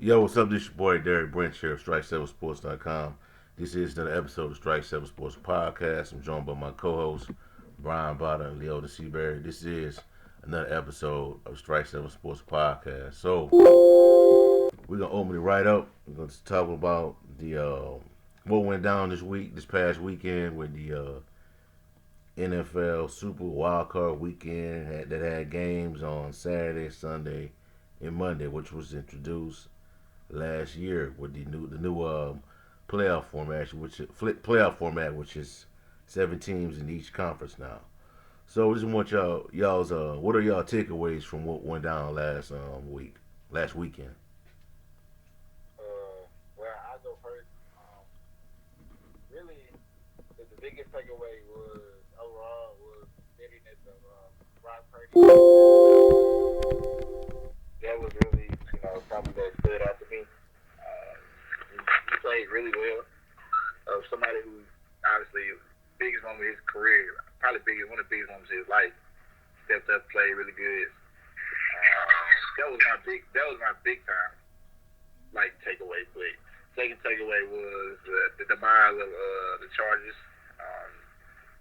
Yo, what's up? This your boy Derek Brent here of Strike7Sports.com. This is another episode of Strike 7 Sports Podcast. I'm joined by my co-hosts, Brian Botta and Leo Seaberry. This is another episode of Strike 7 Sports Podcast. So, we're going to open it right up. We're going to talk about the what went down this past weekend with the NFL Super Wildcard Weekend that had games on Saturday, Sunday, and Monday, which was introduced last year with the new playoff format, which is 7 teams in each conference now. So I just want y'all's what are y'all takeaways from what went down last weekend? Well, I go first. Really, the biggest takeaway was overall was steadiness of Brock Purdy. That was really, something that stood out to me. He played really well. Somebody who obviously biggest moment of his career, probably one of the biggest moments of his life, stepped up, played really good. That was my big time takeaway. But second takeaway was the demise of the Chargers.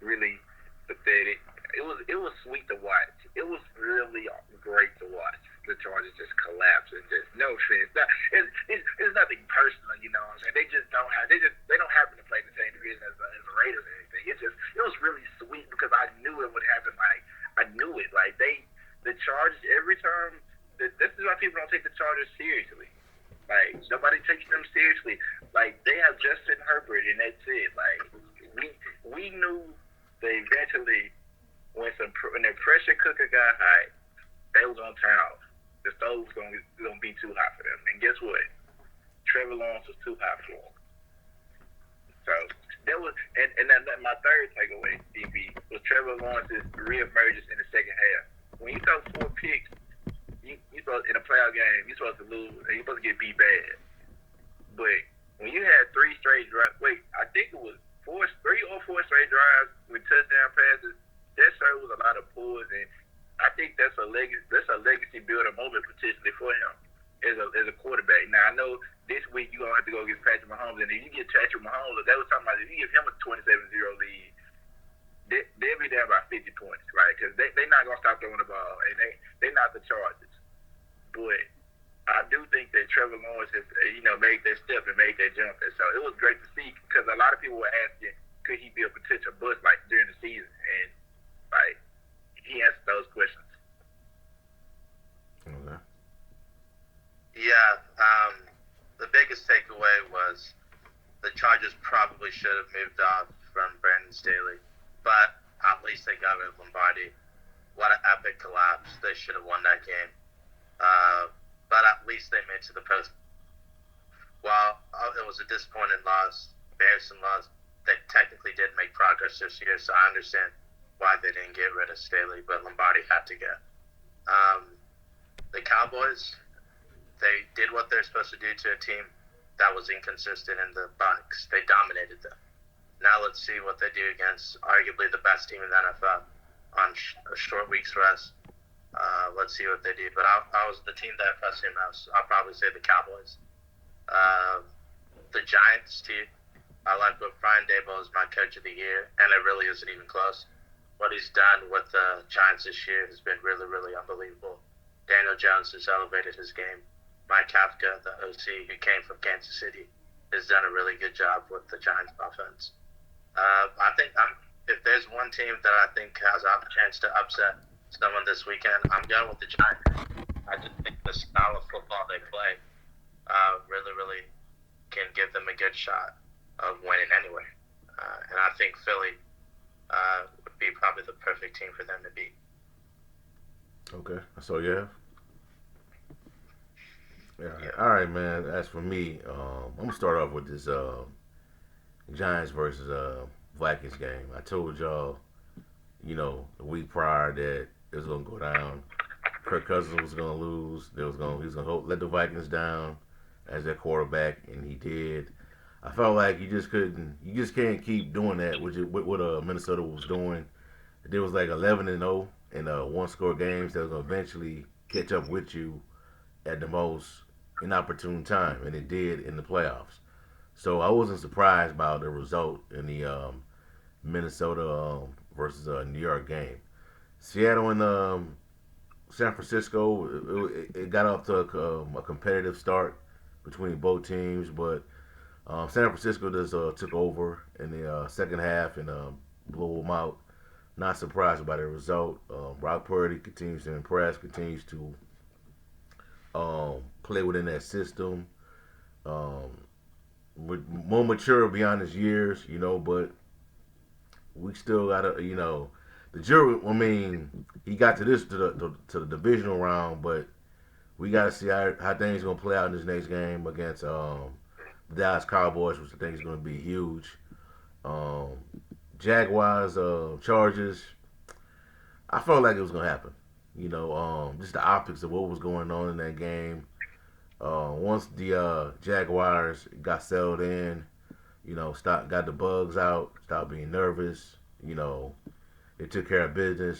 Really pathetic. It was sweet to watch. It was really great to watch. The Chargers just collapse and just no offense. It's nothing personal, you know what I'm saying? They don't happen to play in the same division as the Raiders or anything. It was really sweet because I knew it would happen. I knew it. The Chargers every time. This is why people don't take the Chargers seriously. Nobody takes them seriously. They have Justin Herbert and that's it. We knew that eventually when the pressure cooker got hot, they was gonna turn off. The stove was gonna be too hot for them. And guess what? Trevor Lawrence was too hot for them. So that was and then my third takeaway, DB, was Trevor Lawrence's reemergence in the second half. When you throw 4 picks, you supposed in a playoff game, you're supposed to lose and you're supposed to get beat bad. But when you had 3 straight drives, I think it was 3 or 4 straight drives with touchdown passes, that sure was a lot of pulls, and I think that's a legacy builder moment potentially for him as a quarterback. Now I know this week you're gonna have to go get Patrick Mahomes, and if you get Patrick Mahomes, that was talking about if you give him a 27-0 lead, they'll be there by 50 points, right? Because they're not gonna stop throwing the ball, and they're not the Chargers. But I do think that Trevor Lawrence has made that step and made that jump, and so it was great to see because a lot of people were asking could he be a potential bust during the season, and he answered those questions. Okay. Yeah, the biggest takeaway was the Chargers probably should have moved off from Brandon Staley, but at least they got rid of Lombardi. What an epic collapse. They should have won that game. But at least they made it to the post. While it was a disappointing loss, embarrassing loss, they technically did make progress this year, so I understand why they didn't get rid of Staley, but Lombardi had to go. The Cowboys, they did what they're supposed to do to a team that was inconsistent in the Bucs. They dominated them. Now let's see what they do against arguably the best team in the NFL on a short week's rest. Let's see what they do. But I was the team that impressed me most. I'll probably say the Cowboys. The Giants, too. I like what Brian Daboll is my coach of the year, and it really isn't even close. What he's done with the Giants this year has been really, really unbelievable. Daniel Jones has elevated his game. Mike Kafka, the OC, who came from Kansas City, has done a really good job with the Giants offense. I think if there's one team that I think has a chance to upset someone this weekend, I'm going with the Giants. I just think the style of football they play really, really can give them a good shot of winning anyway. And I think Philly would be probably the perfect team for them to beat. Okay. So yeah. All right, man. As for me, I'm gonna start off with this Giants versus Vikings game. I told y'all, the week prior that it was gonna go down. Kirk Cousins was gonna lose. He was gonna let the Vikings down as their quarterback, and he did. I felt like you just can't keep doing that, which is what Minnesota was doing. There was like 11-0 in one-score games that was gonna eventually catch up with you at the most inopportune time, and it did in the playoffs. So I wasn't surprised by the result in the Minnesota versus New York game. Seattle and San Francisco, it got off to a competitive start between both teams, but San Francisco just took over in the second half and blew them out. Not surprised by the result. Brock Purdy continues to impress, continues to play within that system. Um, more mature beyond his years, but we still gotta, the jury. I mean, he got to the divisional round, but we gotta see how things gonna play out in this next game against the Dallas Cowboys, which I think is gonna be huge. Um, Jaguars, Chargers. I felt like it was gonna happen. Just the optics of what was going on in that game. Once the Jaguars got settled in, got the bugs out, stopped being nervous. They took care of business.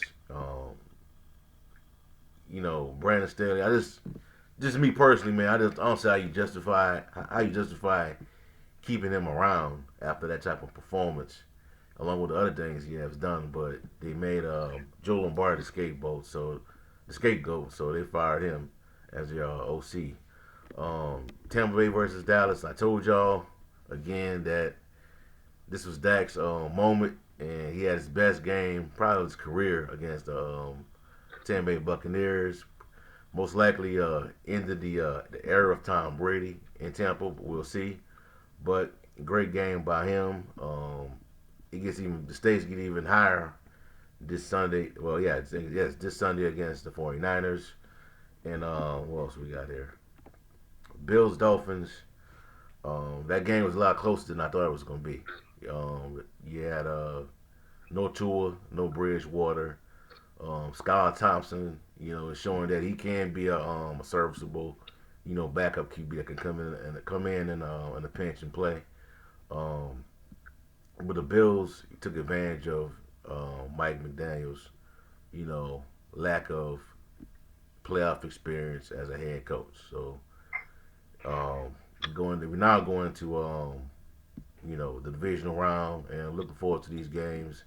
Brandon Staley. Just me personally, man. I don't see how you justify keeping him around after that type of performance, along with the other things he has done. But they made Joe Lombardi the scapegoat, so they fired him as their OC. Tampa Bay versus Dallas. I told y'all again that this was Dak's moment, and he had his best game, probably of his career, against the Tampa Bay Buccaneers. Most likely ended the era of Tom Brady in Tampa. But we'll see. But great game by him. The stakes get even higher this Sunday. Well, yeah, yes, this Sunday against the 49ers. And what else we got here? Bills Dolphins. That game was a lot closer than I thought it was going to be. You had no Tua, no Bridgewater. Skylar Thompson, is showing that he can be a serviceable, backup QB that can come in and a pinch and play. Um, but the Bills took advantage of Mike McDaniel's, you know, lack of playoff experience as a head coach. So we're now going to the divisional round, and looking forward to these games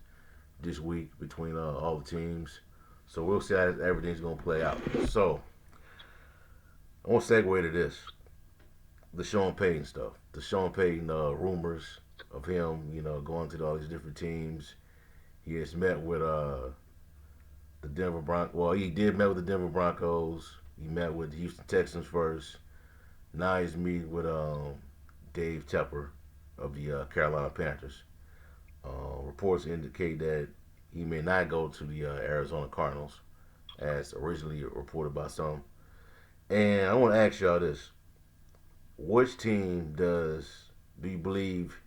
this week between all the teams. So we'll see how everything's going to play out. So I want to segue to this, the Sean Payton stuff, the Sean Payton rumors of him, going to all these different teams. He has met with the Denver Broncos. Well, he did met with the Denver Broncos. He met with the Houston Texans first. Now he's meeting with Dave Tepper of the Carolina Panthers. Reports indicate that he may not go to the Arizona Cardinals, as originally reported by some. And I want to ask y'all this: which team do you believe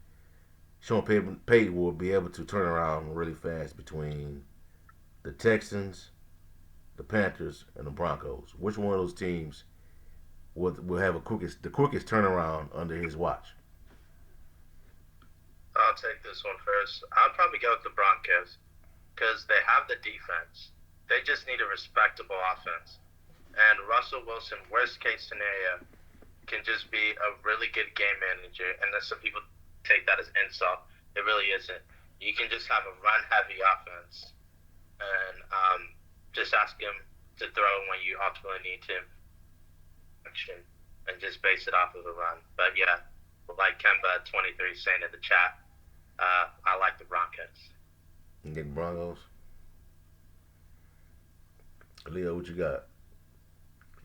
Sean Payton will be able to turn around really fast between the Texans, the Panthers, and the Broncos? Which one of those teams will have the quickest turnaround under his watch? I'll take this one first. I'll probably go with the Broncos because they have the defense. They just need a respectable offense. And Russell Wilson, worst case scenario, can just be a really good game manager. And then some people take that as insult. It really isn't. You can just have a run-heavy offense and just ask him to throw when you ultimately need to, and just base it off of the run. But yeah, like Kemba23 saying in the chat, I like the Broncos. You get the Broncos? Leo, what you got?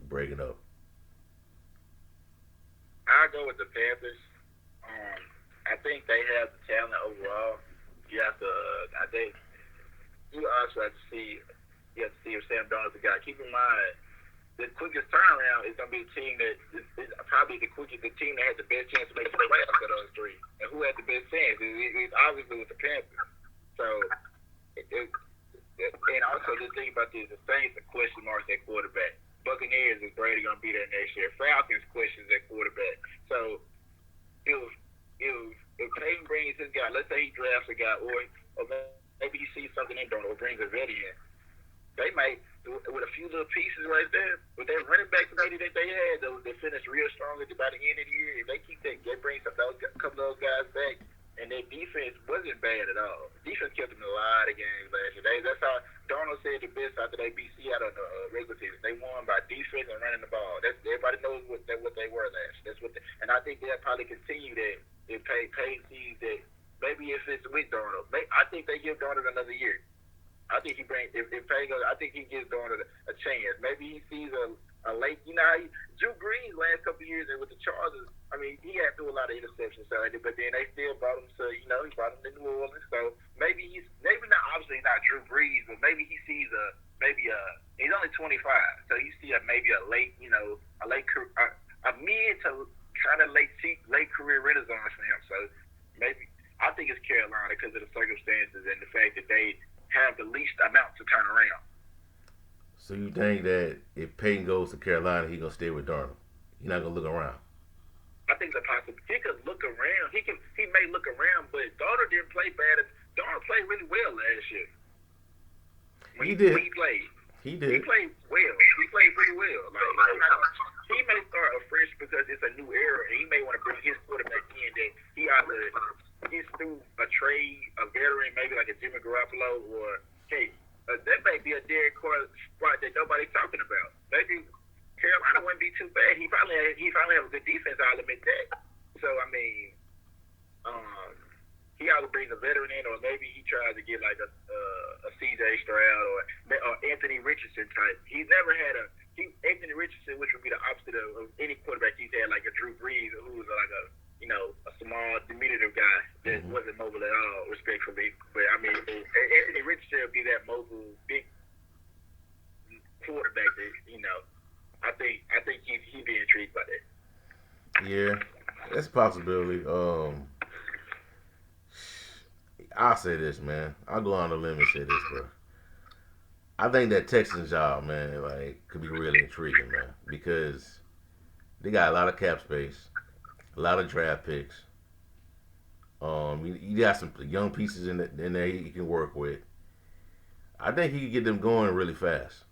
Break it up. I go with the Panthers. I think they have the talent overall. You have to. I think you also have to see. You have to see if Sam Darnold's the guy. Keep in mind, the quickest turnaround is going to be the team that is probably the team that has the best chance to make the playoffs of those three. And who has the best chance? It's obviously with the Panthers. So, and also just think about this: the Saints are question marks at quarterback. Buccaneers is Brady going to be there next year. Falcons questions at quarterback. So, if Payton brings his guy, let's say he drafts a guy, or maybe he sees something in Darnold or brings a vet in, they with a few little pieces right there, with that running back committee that they had, they finished real strong by the end of the year. If they keep that, they bring a couple of those guys back, and their defense wasn't bad at all. Defense kept them in a lot of games last year. That's how Darnold said the best after they beat Seattle in the regular season. They won by defense and running the ball. Everybody knows what they were last. And I think they'll probably continue that if Payton sees that. Maybe if it's with Darnold, I think they give Darnold another year. I think if Payton goes, I think he gives Darnold a chance. Maybe he sees a late, Drew Brees last couple of years with the Chargers. I mean, he had to do a lot of interceptions, but then they still brought him to, he brought him to New Orleans. So maybe he's not obviously not Drew Brees, but maybe he sees he's only 25, so you see a late, a mid to kind of late career renaissance for him. So maybe I think it's Carolina because of the circumstances and the fact that they have the least amount to turn around. So you think that if Payton goes to Carolina, he's gonna stay with Darnold? He's not gonna look around. I think it's a possibility. He could look around. He may look around, but Darnold didn't play bad. Darnold played really well last year. He did. When he played. He did. He played well. He played pretty well. He may start afresh because it's a new era, and he may want to bring his quarterback in. That he's through a trade, a veteran, maybe like a Jimmy Garoppolo, or that may be a Derek Carr spot that nobody's talking about. Maybe Carolina wouldn't be too bad. He probably have a good defense. I'll admit that. So I mean, he either brings a veteran in, or maybe he tries to get like a C.J. Stroud or Anthony Richardson type. He's never had Anthony Richardson, which would be the opposite of any quarterback he's had, like a Drew Brees, who was like a small, diminutive guy that wasn't mobile at all, respectfully. But I mean, Anthony Richardson would be that mobile, big quarterback that I think he'd be intrigued by that. Yeah, that's a possibility. I'll say this, man. I'll go on the limb and say this, bro. I think that Texans job, man, could be really intriguing, man, because they got a lot of cap space, a lot of draft picks. You got some young pieces in there he can work with. I think he could get them going really fast.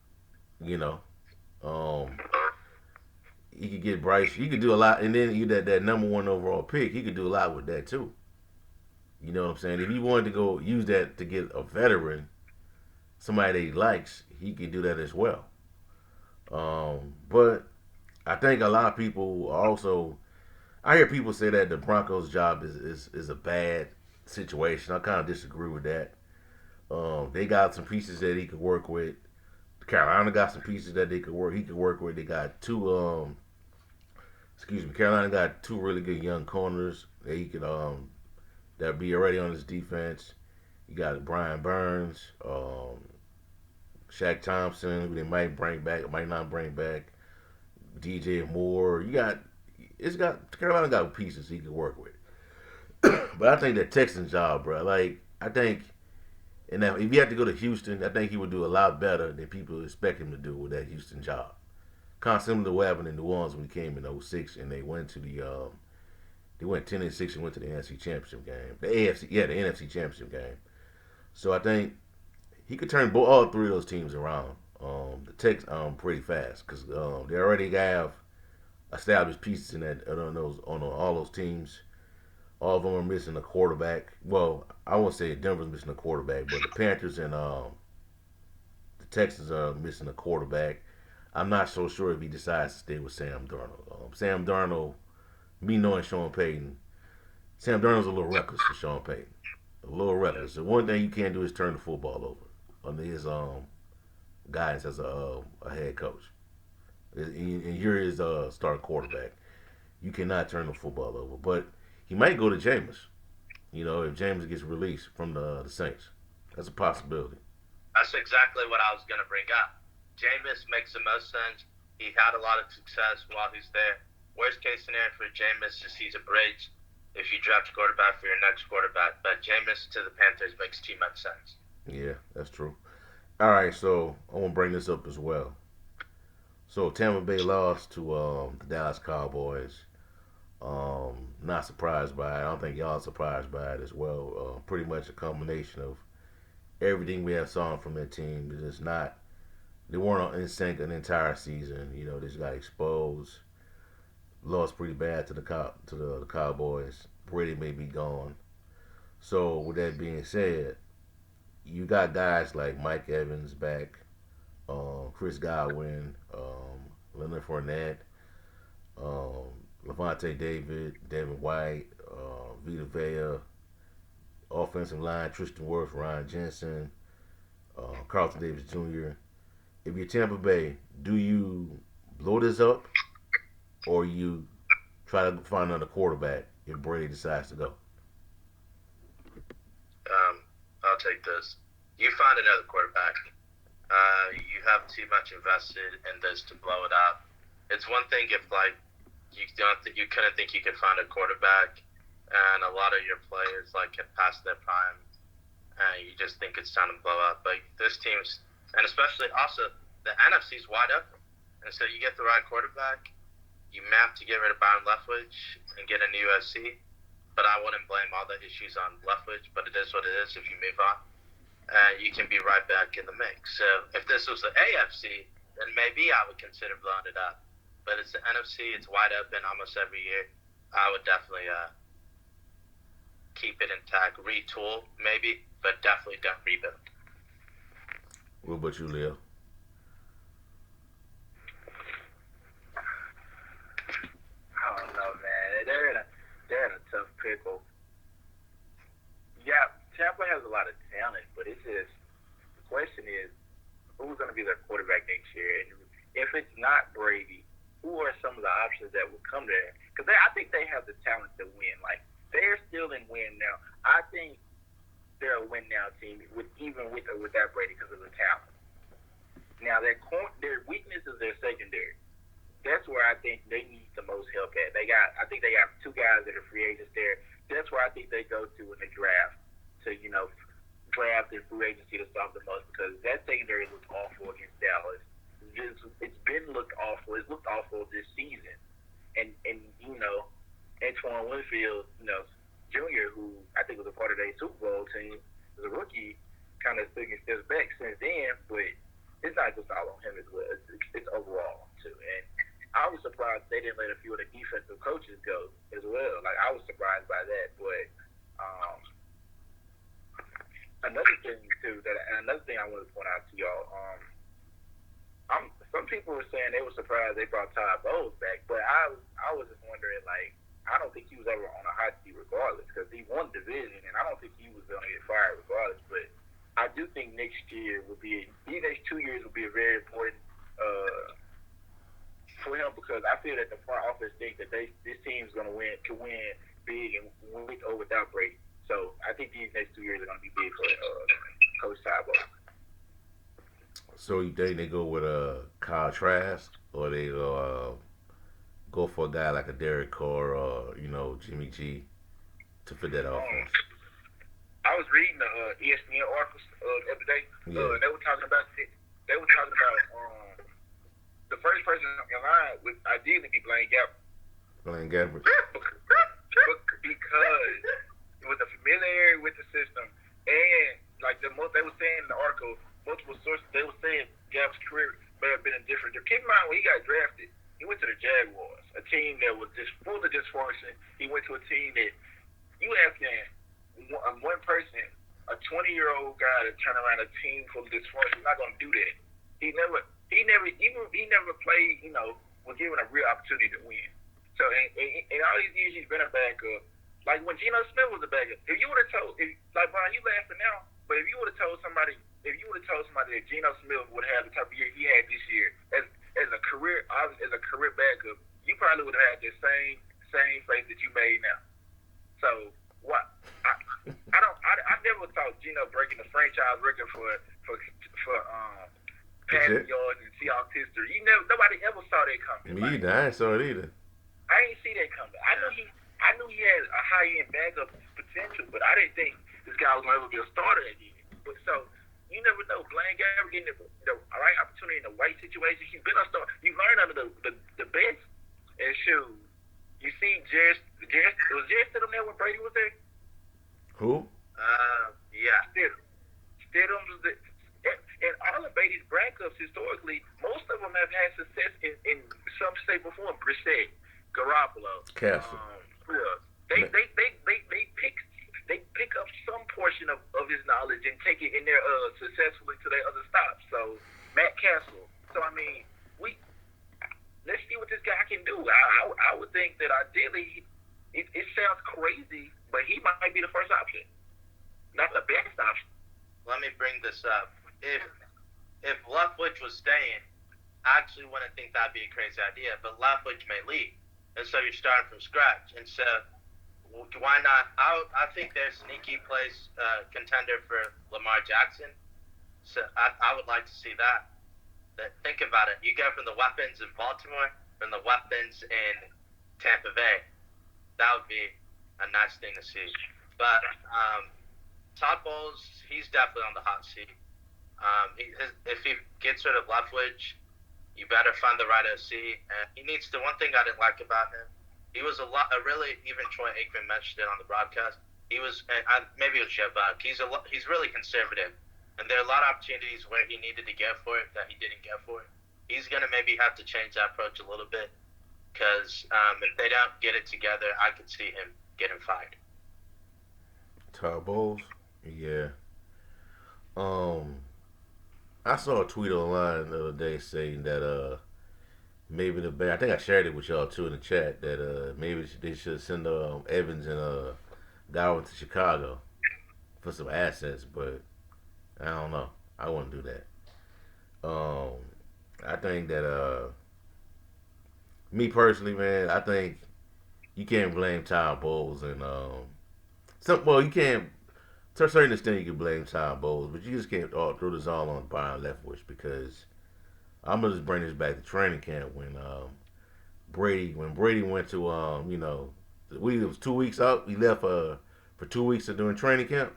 He could get Bryce. He could do a lot, and then that number one overall pick, he could do a lot with that too. You know what I'm saying? If he wanted to go use that to get a veteran, somebody that he likes, he can do that as well. But I think a lot of people also, I hear people say that the Broncos' job is a bad situation. I kind of disagree with that. They got some pieces that he could work with. Carolina got some pieces that he could work with. They got Carolina got two really good young corners that he could that'll be already on his defense. You got Brian Burns, Shaq Thompson, who they might bring back, might not bring back. DJ Moore. Carolina got pieces he could work with. But I think that Texans job, bro. I think, and now if he had to go to Houston, I think he would do a lot better than people expect him to do with that Houston job. Kind of similar to what happened in New Orleans when he came in 06 and they went to they went 10-6 and went to the NFC Championship game. The NFC Championship game. So I think he could turn all three of those teams around. The Texans pretty fast because they already have established pieces on all those teams. All of them are missing a quarterback. Well, I won't say Denver's missing a quarterback, but the Panthers and the Texans are missing a quarterback. I'm not so sure if he decides to stay with Sam Darnold. Sam Darnold, me knowing Sean Payton, Sam Darnold's a little reckless for Sean Payton. A little reckless. The one thing you can't do is turn the football over under his guidance as a head coach. And you're his starting quarterback. You cannot turn the football over. But he might go to Jameis. If Jameis gets released from the Saints. That's a possibility. That's exactly what I was going to bring up. Jameis makes the most sense. He had a lot of success while he's there. Worst case scenario for Jameis is he's a bridge if you draft a quarterback for your next quarterback. But Jameis to the Panthers makes too much sense. Yeah, that's true. All right, so I want to bring this up as well. So Tampa Bay lost to the Dallas Cowboys. Not surprised by it. I don't think y'all are surprised by it as well. Pretty much a combination of everything we have saw from that team. It's just not They weren't in sync an entire season. You know, they just got exposed. Lost pretty bad to the Cowboys. Brady may be gone. So with that being said, you got guys like Mike Evans back, Chris Godwin, Leonard Fournette, um, Levante David, Devin White, Vita Vea, offensive line Tristan Wirfs, Ryan Jensen, Carlton Davis Jr. If you're Tampa Bay, do you blow this up or you try to find another quarterback if Brady decides to go? I'll take this. You find another quarterback. You have too much invested in this to blow it up. It's one thing if like you couldn't think you could find a quarterback, and a lot of your players like have passed their prime, and you just think it's time to blow up. But this team's, and especially also the NFC's wide open, and so you get the right quarterback. You may have to get rid of Byron Leftwich and get a new USC, but I wouldn't blame all the issues on Leftwich. But it is what it is if you move on. You can be right back in the mix. So if this was the AFC, then maybe I would consider blowing it up. But it's the NFC. It's wide open almost every year. I would definitely keep it intact, retool maybe, but definitely don't rebuild. What about you, Leo? I don't know, man. They're in a tough pickle. Yeah, Tampa has a lot of talent, but it's just the question is who's going to be their quarterback next year? And if it's not Brady, who are some of the options that will come there? Because I think they have the talent to win. Like they're still in win now. I think they're a win now team even with or without Brady because of the talent. Now their weakness is their secondary. That's where I think they need the most help at. I think they got two guys that are free agents there. That's where I think they go to in the draft to draft and free agency to solve the most because that secondary looked awful against Dallas. It's been looked awful. It looked awful this season, and Antoine Winfield, Jr., who I think was a part of their Super Bowl team, as a rookie, kind of took his steps back since then. But it's not just all on him as well. It's overall too. And I was surprised they didn't let a few of the defensive coaches go as well. Like I was surprised by that. But another thing I want to point out to y'all. Some people were saying they were surprised they brought Todd Bowles back, but I was just wondering, like, I don't think he was ever on a hot seat regardless because he won the division, and I don't think he was going to get fired regardless. But I do think next year these next 2 years will be a very important for him because I feel that the front office think that this team's going to can win big and with or without Brady. So I think these next 2 years are going to be big for Coach Todd Bowles. So you think they go with Kyle Trask or they go for a guy like a Derek Carr or Jimmy G to fit that offense? I was reading the ESPN article the other day. Yeah. They were talking about the first person in line would ideally be Blaine Gabbert. Blaine Gabbert. Because with the familiarity with the system and like they were saying in the article, multiple sources they were saying Gabbert's career may have been different. Keep in mind when he got drafted, he went to the Jaguars, a team that was just full of dysfunction. He went to a team that you asking one person, a 20-year-old guy to turn around a team full of dysfunction. He's not going to do that. He never played. Was given a real opportunity to win. So in all these years he's been a backup. Like when Geno Smith was a backup, if you would have told, like Brian, you laughing now, but if you would have told somebody that Geno Smith would have the type of year he had this year as a career backup, you probably would have had the same face that you made now. So what? I never thought Geno breaking the franchise record for passing yards in Seahawks history. Nobody ever saw that coming. Me either. I ain't saw it either. I ain't see that coming. I knew he had a high end backup potential, but I didn't think this guy was going to ever be a starter again. But so you never know. Blaine Gabbert getting the right opportunity in the right situation. He's been a starter. You learn under the best. And shoot, you see Jerry was Jerry Stidham there when Brady was there? Who? Yeah. Stidham was there. And all the Brady's backups historically, most of them have had success in some shape or form. Brissett, Garoppolo, Castle. who else? They pick up some portion of his knowledge and take it in there successfully to their other stops. So Matt Castle. So I mean, let's see what this guy can do. I would think that ideally, it sounds crazy, but he might be the first option, not the best option. Let me bring this up. If Leftwich was staying, I actually wouldn't think that'd be a crazy idea. But Leftwich may leave, and so you're starting from scratch. And so why not? I think they're a sneaky place contender for Lamar Jackson. So I would like to see that. Think about it. You go from the weapons in Baltimore, from the weapons in Tampa Bay. That would be a nice thing to see. But Todd Bowles, he's definitely on the hot seat. If he gets rid of Leftwich, you better find the right OC. And he needs to. One thing I didn't like about him, he was even Troy Aikman mentioned it on the broadcast. He was, maybe it was Jeff Buck. He's really conservative, and there are a lot of opportunities where he needed to go for it that he didn't go for it. He's gonna maybe have to change that approach a little bit, because if they don't get it together, I could see him getting fired. Todd Bowles, yeah. I saw a tweet online the other day saying that maybe the Bears, I think I shared it with y'all too in the chat, that maybe they should send Evans and Godwin to Chicago for some assets, but I don't know. I wouldn't do that. I think that me personally, man, I think you can't blame Todd Bowles and you can't. To a certain extent, you can blame Todd Bowles, but you just can't throw this all on Brian Leftwich, because I'm gonna just bring this back to training camp when Brady went to it was 2 weeks out. He left for 2 weeks of doing training camp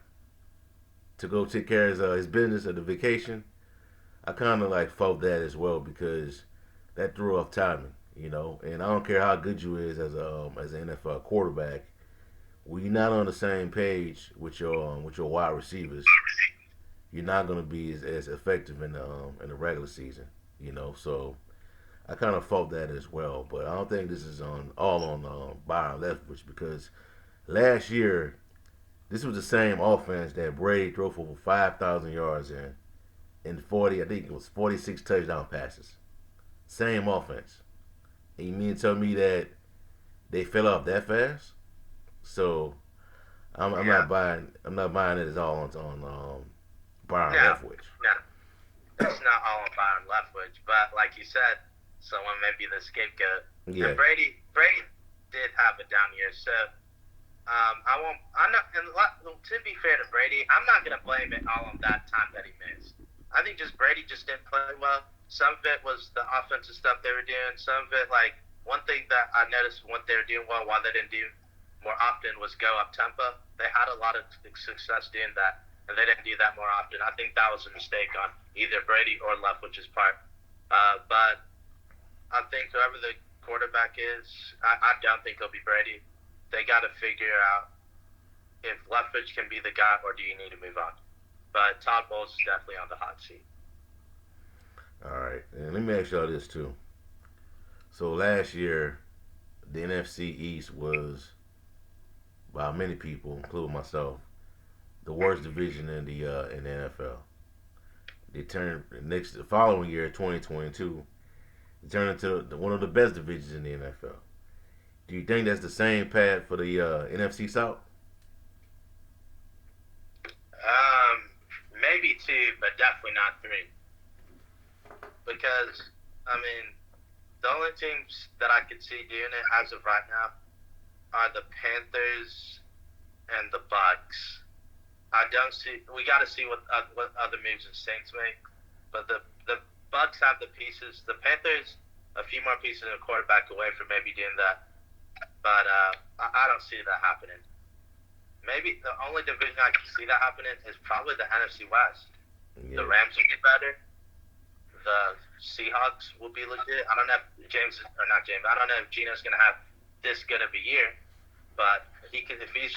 to go take care of his business at the vacation. I kind of like felt that as well, because that threw off timing, And I don't care how good you is as an NFL quarterback. When you're not on the same page with your wide receivers, you're not going to be as effective in the regular season, So I kind of felt that as well, but I don't think this is all on Byron Leftwich, because last year this was the same offense that Brady threw for over 5,000 yards in 40, I think it was 46 touchdown passes. Same offense, and you mean to tell me that they fell off that fast? So I'm not buying it as all on Byron Leftwich. Yeah, it's not all on Byron Leftwich, but like you said, someone may be the scapegoat. Yeah. And Brady did have a down year, so to be fair to Brady, I'm not gonna blame it all on that time that he missed. I think Brady just didn't play well. Some of it was the offensive stuff they were doing. Some of it, like, one thing that I noticed what they were doing well, why they didn't do more often, was go up tempo. They had a lot of success doing that, and they didn't do that more often. I think that was a mistake on either Brady or Leftwich's part. But I think whoever the quarterback is, I don't think it'll be Brady. They got to figure out if Leftwich can be the guy, or do you need to move on. But Todd Bowles is definitely on the hot seat. All right, and let me ask y'all this too. So last year, the NFC East was, by many people, including myself, the worst division in the NFL. The following year, 2022, it turned into one of the best divisions in the NFL. Do you think that's the same path for the NFC South? Maybe 2, but definitely not 3. Because, the only teams that I could see doing it as of right now are the Panthers and the Bucs. We got to see what other moves the Saints make. But the Bucs have the pieces. The Panthers, a few more pieces of a quarterback away from maybe doing that. But I don't see that happening. Maybe the only division I can see that happening is probably the NFC West. Yeah. The Rams will be better. The Seahawks will be legit. I don't know if I don't know if Gino's going to have this good of a year, but if he's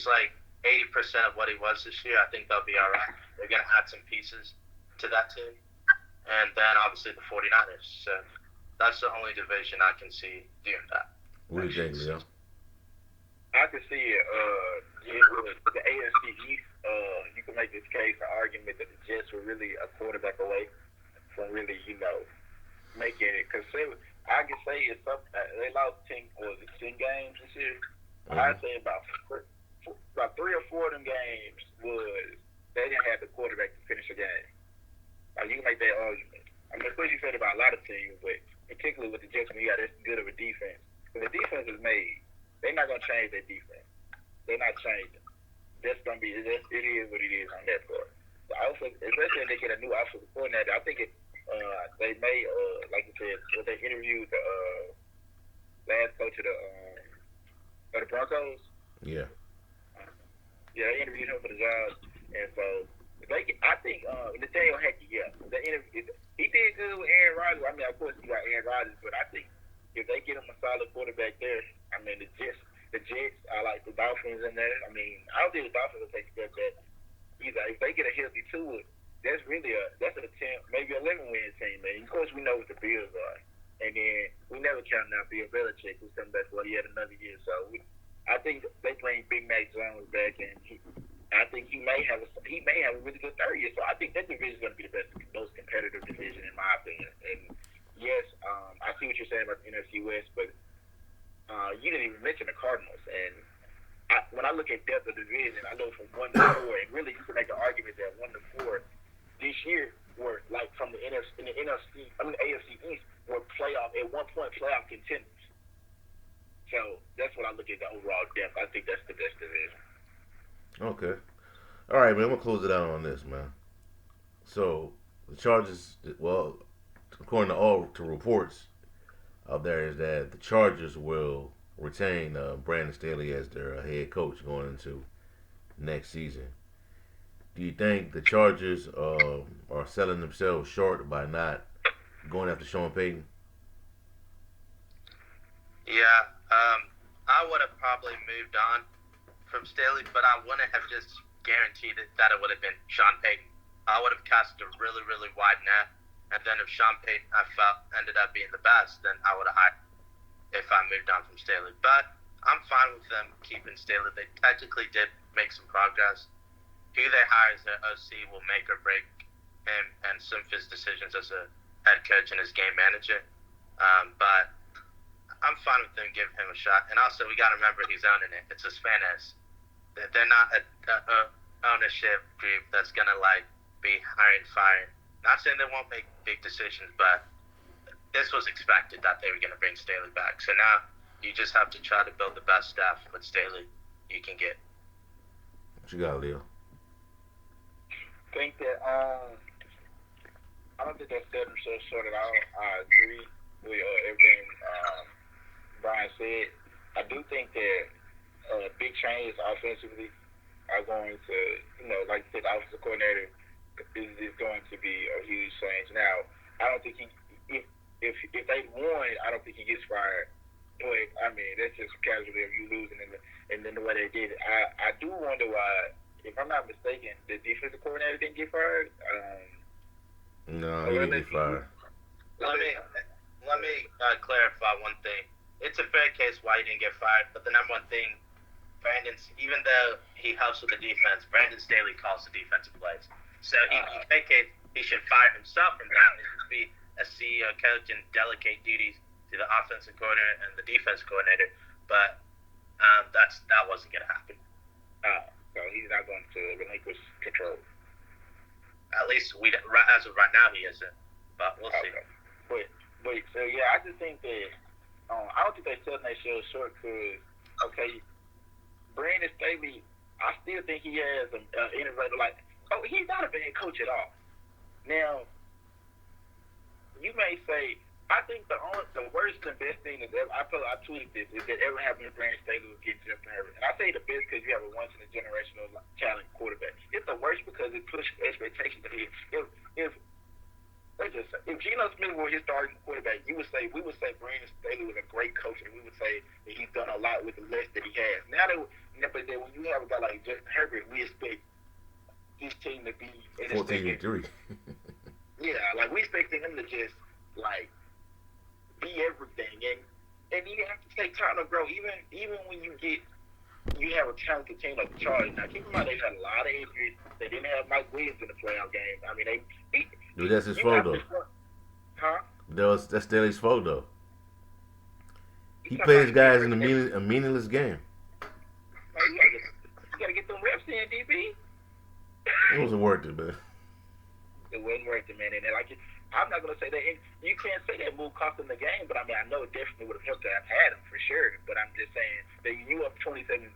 like 80% of what he was this year, I think they'll be all right. They're going to add some pieces. to that team. And then obviously the 49ers. So that's the only division I can see doing that. What do you think, Leo? I can see it. The AFC East. You can make this case, an argument that the Jets were really a quarterback away from really, making it. Because I can say it's something. They lost 10 games this year. Mm-hmm. I'd say about 3 or 4 of them games was they didn't have the quarterback to finish a game. You can make that argument. I mean, of course you said about a lot of teams, but particularly with the Jets, when you got this good of a defense. When the defense is made, they're not going to change their defense. They're not changing. That's going to be, it is what it is on that part. The offense, especially if they get a new offensive coordinator, I think they may, like you said, when they interviewed the last coach of the Broncos. Yeah. Yeah, they interviewed him for the job, and so I think Nathaniel Hackett, he did good with Aaron Rodgers. I mean, of course, he got Aaron Rodgers, but I think if they get him a solid quarterback there, I mean, the Jets, I like the Dolphins in there. I mean, I don't think the Dolphins will take a step back either. If they get a healthy Tua, that's a 10, maybe 11-win team, man. Of course, we know what the Bills are, and then we never counted out Bill Belichick, who's coming back for yet another year. So I think they bring Big Mac Jones back, and I think he may have a really good third year. So I think that division is going to be the most competitive division in my opinion. And yes, I see what you're saying about the NFC West, but you didn't even mention the Cardinals. And when I look at depth of division, I know from 1 to 4, and really you can make an argument that 1 to 4 this year were like from the AFC East were at one point playoff contenders. So that's what I look at the overall depth. I think that's the best division. Okay. All right, man. I'm gonna close it out on this, man. So the Chargers, well, according to reports out there, is that the Chargers will retain Brandon Staley as their head coach going into next season. Do you think the Chargers are selling themselves short by not going after Sean Payton? Yeah, I would have probably moved on from Staley, but I wouldn't have just guaranteed that it would have been Sean Payton. I would have cast a really, really wide net, and then if Sean Payton I felt ended up being the best, then I would have hired if I moved on from Staley. But I'm fine with them keeping Staley. They technically did make some progress. Who they hire as their OC will make or break him and some of his decisions as a head coach and his game manager. But I'm fine with them giving him a shot. And also, we got to remember he's owning it. It's Hispanics. They're not a ownership group that's going to, be hiring, firing. Not saying they won't make big decisions, but this was expected that they were going to bring Staley back. So now you just have to try to build the best staff with Staley you can get. What you got, Leo? I think that I don't think they're selling themselves short at all. I agree with everything Brian said. I do think that big changes offensively are going to, like you said, the offensive coordinator is going to be a huge change. Now, I don't think if they won, I don't think he gets fired. But I mean, that's just casualty of you losing and then the way they did it. I do wonder why. If I'm not mistaken, the defensive coordinator didn't get fired. No, he didn't get fired. Let me clarify one thing. It's a fair case why he didn't get fired, but the number one thing, even though he helps with the defense, Brandon Staley calls the defensive plays. So he should fire himself from that and just be a CEO coach and delegate duties to the offensive coordinator and the defense coordinator. But that wasn't going to happen. So he's not going to relinquish control. At least as of right now, he isn't. But we'll see. But so yeah, I just think that I don't think they're selling their show short because Brandon Staley, I still think he has an innovator. He's not a bad coach at all. Now, you may say, I think the worst and best thing that I tweeted this is that ever happened to Brandon Staley was getting Justin Herbert. And I say the best because you have a once in a generational talent quarterback. It's the worst because it pushes expectations ahead. If Geno Smith were his starting quarterback, we would say Brandon Staley was a great coach, and we would say that he's done a lot with the less that he has. But then when you have a guy like Justin Herbert, we expect this team to be 14-3. Yeah, like we expecting him to just like be everything, and you have to take time to grow. Even when you have a talented team like the Chargers. Now keep in mind they had a lot of injuries. They didn't have Mike Williams in the playoff game. I mean Dude, that's his you fault have though. to, huh? That's Staley's fault though. You He talking played about his he didn't guys in bring it in? a meaningless game. Like, you gotta get them reps in, DB. It wasn't worth it, man. It wasn't worth it, man. And I'm not gonna say that. And you can't say that move cost them the game, but I mean, I know it definitely would have helped to have had him for sure. But I'm just saying that you up 27-0.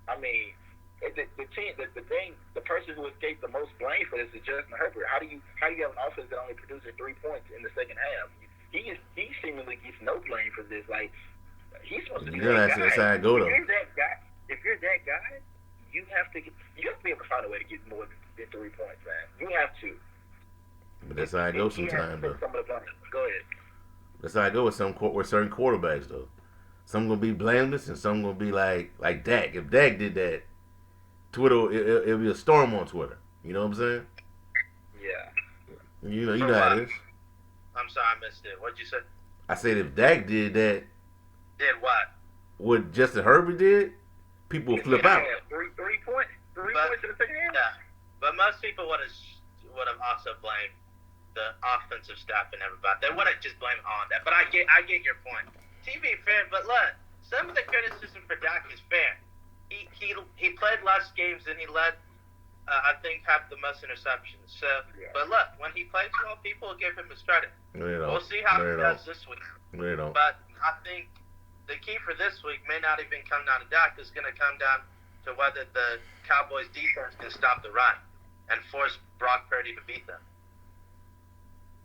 I mean, the team, the thing, the person who escaped the most blame for this is Justin Herbert. How do you have an offense that only produces 3 points in the second half? He seemingly gets no blame for this. Like he's supposed to be that guy. That's how I go though. If you're that guy, you have to be able to find a way to get more than 3 points, man. You have to. But that's how I go sometimes though. Go ahead. That's how I go with certain quarterbacks though. Some gonna be blameless and some gonna be like Dak. If Dak did that, Twitter it'll be a storm on Twitter. You know what I'm saying? Yeah. You know how it is. I'm sorry, I missed it. What'd you say? I said if Dak did that, Did what? what Justin Herbert did, people will flip out. 3 points. 3 points in the second half. Yeah, but most people would have also blamed the offensive staff and everybody. They wouldn't just blame on that. But I get your point. TV fair, but look, some of the criticism for Dak is fair. He played less games and he led. I think have the most interceptions. So, yeah. But look, when he plays well, people will give him his credit. We'll see how he does this week. But I think the key for this week may not even come down to Dak. It's going to come down to whether the Cowboys defense can stop the run and force Brock Purdy to beat them.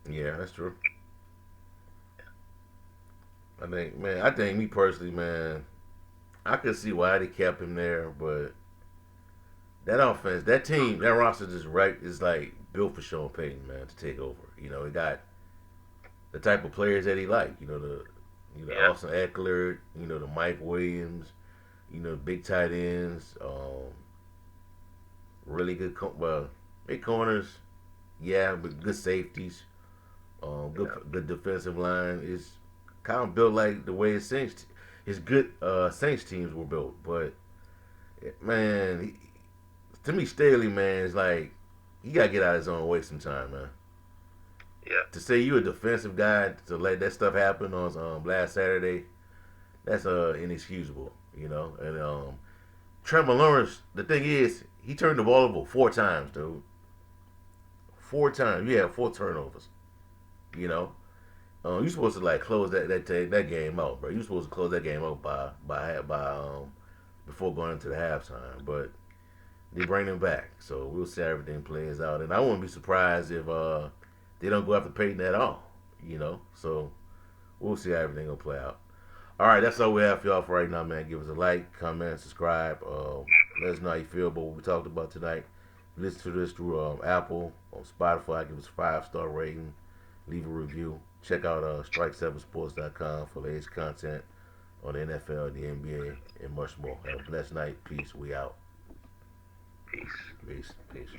Yeah, that's true. I think me personally, man, I could see why they kept him there, but that offense, that team, that roster is like built for Sean Payton, man, to take over. You know, he got the type of players that he like. You know, Austin Eckler, you know, the Mike Williams, you know, big tight ends, really good, big corners, yeah, but good safeties, good defensive line. It's kind of built like the way his good Saints teams were built. But man, to me, Staley, man, is like he gotta get out of his own way sometime, man. Yeah. To say you a defensive guy to let that stuff happen on last Saturday, that's inexcusable, you know. And Trevor Lawrence, the thing is, he turned the ball over 4 times, dude. 4 times. You had 4 turnovers. You know, you're supposed to like close that game out, bro. You're supposed to close that game out by before going into the halftime, but they bring him back. So we'll see how everything plays out, and I wouldn't be surprised if they don't go after Payton at all. You know, so we'll see how everything gonna play out. All right, that's all we have for y'all for right now, man. Give us a like, comment, subscribe. Let us know how you feel about what we talked about tonight. Listen to this through Apple, on Spotify. Give us a 5-star rating. Leave a review. Check out strike7sports.com for latest content on the NFL, the NBA, and much more. Have a blessed night. Peace. We out. Peace. Peace.